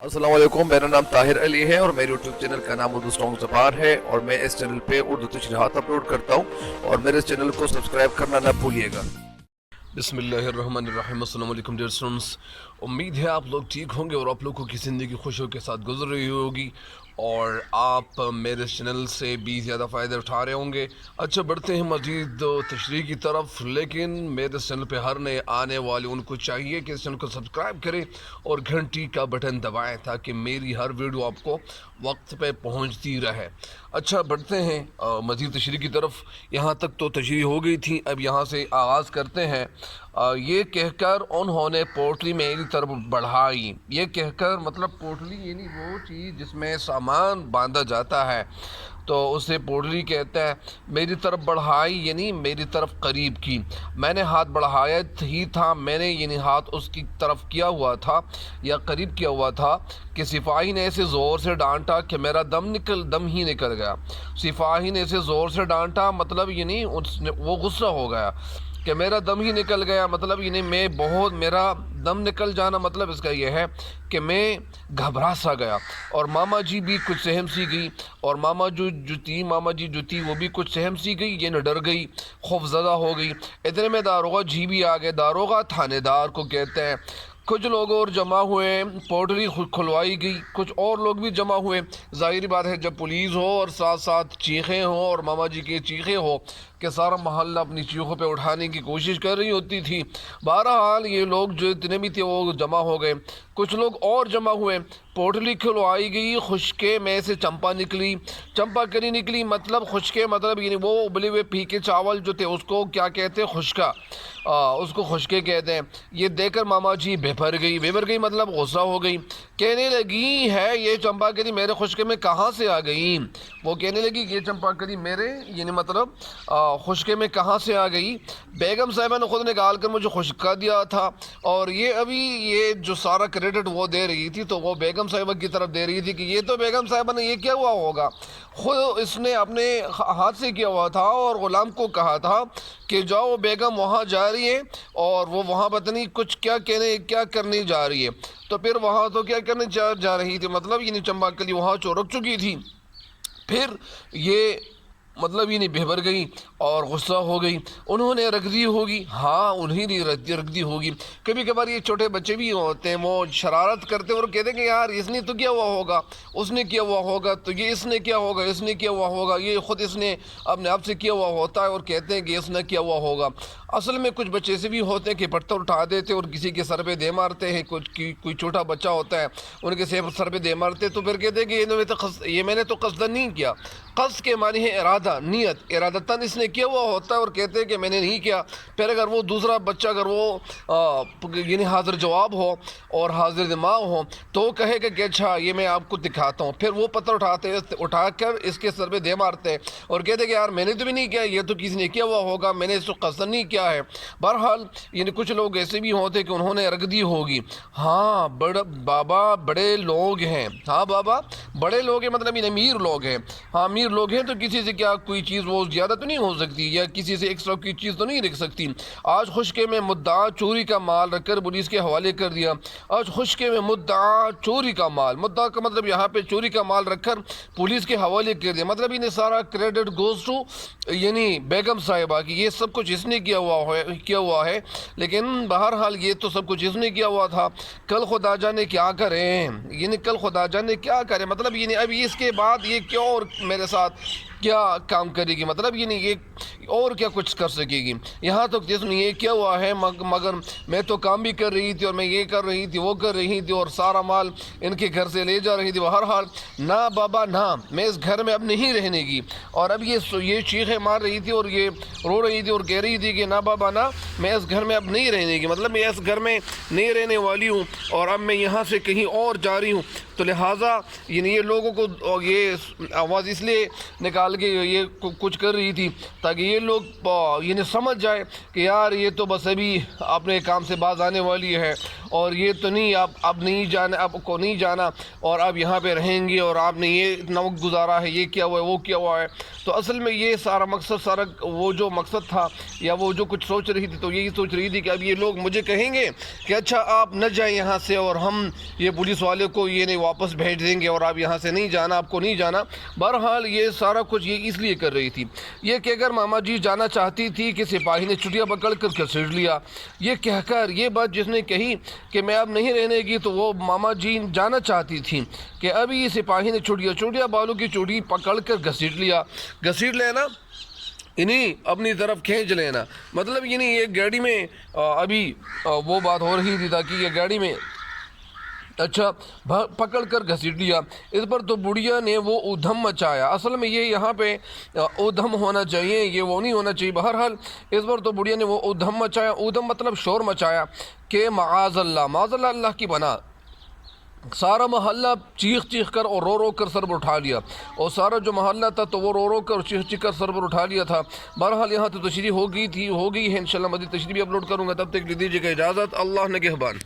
अस्सलाम वालेकुम, मेरा नाम ताहिर अली है और मेरे यूट्यूब चैनल का नाम उर्दू सॉन्ग ज़बान है और मैं इस चैनल पे उर्दू तशरीहात अपलोड करता हूँ और मेरे इस चैनल को सब्सक्राइब करना ना भूलिएगा। बिस्मिल्लाहिर्रहमानिर्रहीम। अस्सलाम वालेकुम डियर स्टूडेंट्स, उम्मीद है आप लोग ठीक होंगे और आप लोगों की ज़िंदगी खुशियों के साथ गुजर रही होगी और आप मेरे चैनल से भी ज़्यादा फ़ायदे उठा रहे होंगे। अच्छा, बढ़ते हैं मज़ीद तशरीह की तरफ, लेकिन मेरे चैनल पे हर नए आने वाले उनको चाहिए कि इस चैनल को सब्सक्राइब करें और घंटी का बटन दबाएं ताकि मेरी हर वीडियो आपको वक्त पे पहुंचती रहे। अच्छा, बढ़ते हैं मज़ीद तशरीह की तरफ। यहाँ तक तो तशरीह हो गई थी, अब यहाँ से आगाज़ करते हैं। ये कहकर उन्होंने पोटली मेरी तरफ बढ़ाई। ये कहकर मतलब पोटली यानी वो चीज़ जिसमें सामान बांधा जाता है, तो उसे पोटली कहते हैं। मेरी तरफ बढ़ाई यानी मेरी तरफ करीब की। मैंने हाथ बढ़ाया ही था, मैंने यानी हाथ उसकी तरफ किया हुआ था या करीब किया हुआ था कि सिपाही ने ऐसे ज़ोर से डांटा कि मेरा दम ही निकल गया। सिपाही ने ऐसे ज़ोर से डांटा मतलब यानी उसने वो गुस्सा हो गया कि मेरा दम ही निकल गया, मतलब यानी मेरा दम निकल जाना मतलब इसका यह है कि मैं घबरा सा गया। और मामा जी भी कुछ सहम सी गई और मामा जी जो थी वो भी कुछ सहम सी गई, ये न डर गई, खौफजदा हो गई। इतने में दारोगा जी भी आ गए। दारोगा थानेदार को कहते हैं। कुछ लोग और जमा हुए, पोटली खुलवाई गई, कुछ और लोग भी जमा हुए। ज़ाहिर बात है जब पुलिस हो और साथ साथ चीखें हो और मामा जी की चीखें हो कि सारा मोहल्ला अपनी चीखों पे उठाने की कोशिश कर रही होती थी। बहरहाल ये लोग जो इतने भी थे वो जमा हो गए। कुछ लोग और जमा हुए, पोटली खुलवाई गई, खुशके में से चंपा निकली। चंपा करी निकली मतलब खुशके मतलब यानी वो उबले हुए फीके चावल जो थे उसको क्या कहते हैं, खुशका, उसको खुशके कहते हैं। ये देखकर मामा जी बेभर गई मतलब गुस्सा हो गई। कहने लगी है ये चंपा करी मेरे खुशके में कहाँ से आ गई। वो कहने लगी ये चंपा करी मेरे यानी मतलब खुशके में कहाँ से आ गई। बेगम साहिबा ने खुद निकाल कर मुझे खुशका दिया था और ये अभी ये जो सारा क्रेडिट वो दे रही थी तो वो बेगम साहिबा की तरफ दे रही थी कि ये तो बेगम साहिबा ने ये क्या हुआ होगा, खुद इसने अपने हाथ से किया हुआ था और ग़ुलाम को कहा था कि जाओ बेगम वहाँ जा रही है और वो वहाँ पता नहीं कुछ क्या करने जा रही है। तो फिर वहाँ तो क्या करने जा रही थी मतलब ये चंपा कली वहाँ चौरक चुकी थी। फिर ये मतलब ये नहीं बेहबर गई और गुस्सा हो गई। उन्होंने रख दी होगी, हाँ उन्हीं ने रख दी होगी। कभी कभार ये छोटे बच्चे भी होते हैं, वो शरारत करते हैं और कहते हैं कि यार इसने तो किया हुआ होगा, उसने किया हुआ होगा, तो ये इसने किया होगा, इसने किया हुआ होगा, ये ख़ुद इसने अपने आप से किया हुआ होता है और कहते हैं कि इसने किया हुआ होगा। असल में कुछ बच्चे ऐसे भी होते हैं कि पत्थर उठा देते और किसी के सर पे दे मारते हैं। कोई छोटा बच्चा होता है उनके सर पे दे मारते तो फिर कहते हैं कि ये मैंने तो कसदन नहीं किया। कस के मानी है इरादा, नीयत, इरादतन इसने किया हुआ होता है और कहते हैं कि मैंने नहीं किया। फिर अगर वो दूसरा बच्चा अगर वो यानी हाजिर जवाब हो और हाजिर दिमाग हो तो वो कहेगा कि अच्छा ये मैं आपको दिखाता हूँ। फिर वो पत्थर उठाकर इसके सर पे दे मारते हैं और कहते हैं कि यार मैंने तो भी नहीं किया, ये तो किसी ने किया हुआ होगा, मैंने इसको कसदन नहीं किया है। बहरहाल यानी कुछ लोग ऐसे भी होते कि उन्होंने रख दी होगी। हाँ बाबा बड़े लोग हैं, हाँ बाबा बड़े लोग हैं मतलब ये अमीर लोग हैं। हाँ अमीर लोग हैं तो किसी से क्या कोई चीज़ वो ज़्यादा तो नहीं हो सकती या किसी से एक्स्ट्रा की चीज़ तो नहीं रख सकती। आज खुशके में मुद्दा चोरी का माल रखकर पुलिस के हवाले कर दिया। आज खुशके में मुद्दा चोरी का माल, मुद्दा का मतलब यहाँ पे चोरी का माल रखकर पुलिस के हवाले कर दिया मतलब इन्हें सारा क्रेडिट गोज़ टू यानी बेगम साहिबा की। ये सब कुछ इसने किया हुआ है लेकिन बहरहाल ये तो सब कुछ इसने किया हुआ था। कल खुदा जाने क्या करें, यानी कल खुदा जाने क्या करें मतलब ये अभी इसके बाद ये क्यों और मेरे साथ क्या काम करेगी, मतलब ये नहीं ये और क्या कुछ कर सकेगी। यहाँ तो जिसमें ये क्या हुआ है मगर मैं तो काम भी कर रही थी और मैं ये कर रही थी वो कर रही थी और सारा माल इनके घर से ले जा रही थी। बहरहाल ना बाबा ना, मैं इस घर में अब नहीं रहने की। और अब ये चीखें मार रही थी और ये रो रही थी और कह रही थी कि ना बाबा ना, मैं इस घर में अब नहीं रहने की, मतलब मैं इस घर में नहीं रहने वाली हूँ और अब मैं यहाँ से कहीं और जा रही हूँ। तो लिहाजा ये लोगों को ये आवाज़ इसलिए निकाल के ये कुछ कर रही थी ताकि ये लोग समझ जाए कि यार ये तो बस अभी अपने काम से बाज आने वाली है اور یہ تو نہیں آپ اب نہیں جانا، آپ کو نہیں جانا اور آپ یہاں پہ رہیں گے اور آپ نے یہ اتنا وقت گزارا ہے، یہ کیا ہوا ہے، وہ کیا ہوا ہے. تو اصل میں یہ سارا مقصد، سارا وہ جو مقصد تھا یا وہ جو کچھ سوچ رہی تھی، تو یہی سوچ رہی تھی کہ اب یہ لوگ مجھے کہیں گے کہ اچھا آپ نہ جائیں یہاں سے، اور ہم یہ پولیس والے کو یہ نہیں واپس بھیج دیں گے اور آپ یہاں سے نہیں جانا، آپ کو نہیں جانا. بہرحال یہ سارا کچھ یہ اس لیے کر رہی تھی یہ کہ اگر ماما جی جانا چاہتی تھی کہ سپاہی نے چٹیاں پکڑ کر گھسیٹ لیا، یہ کہہ کر، یہ بات جس نے کہی کہ میں اب نہیں رہنے گی، تو وہ ماما جی جانا چاہتی تھی کہ ابھی یہ سپاہی نے چٹیا بالوں کی چوٹی پکڑ کر گھسیٹ لینا انہیں اپنی طرف کھینچ لینا. مطلب یہ نہیں، ایک گاڑی میں ابھی وہ بات ہو رہی تھی تاکہ یہ گاڑی میں اچھا پکڑ کر گھسیٹ لیا. اس پر تو بڑھیا نے وہ ادھم مچایا. اصل میں یہ یہاں پہ ادھم ہونا چاہیے، یہ وہ نہیں ہونا چاہیے. بہرحال اس پر تو بڑھیا نے وہ ادھم مچایا. ادھم مطلب شور مچایا کہ معاذ اللہ، اللہ کی بنا. سارا محلہ چیخ کر اور رو کر سر پر اٹھا لیا، اور سارا جو محلہ تھا تو وہ رو کر اور چیخ کر سر پر اٹھا لیا تھا. بہرحال یہاں تو تشریح ہو گئی ہے. انشاءاللہ مزید تشریح بھی اپلوڈ کروں گا. تب تک لیجیے گا اجازت. اللہ نگہبان.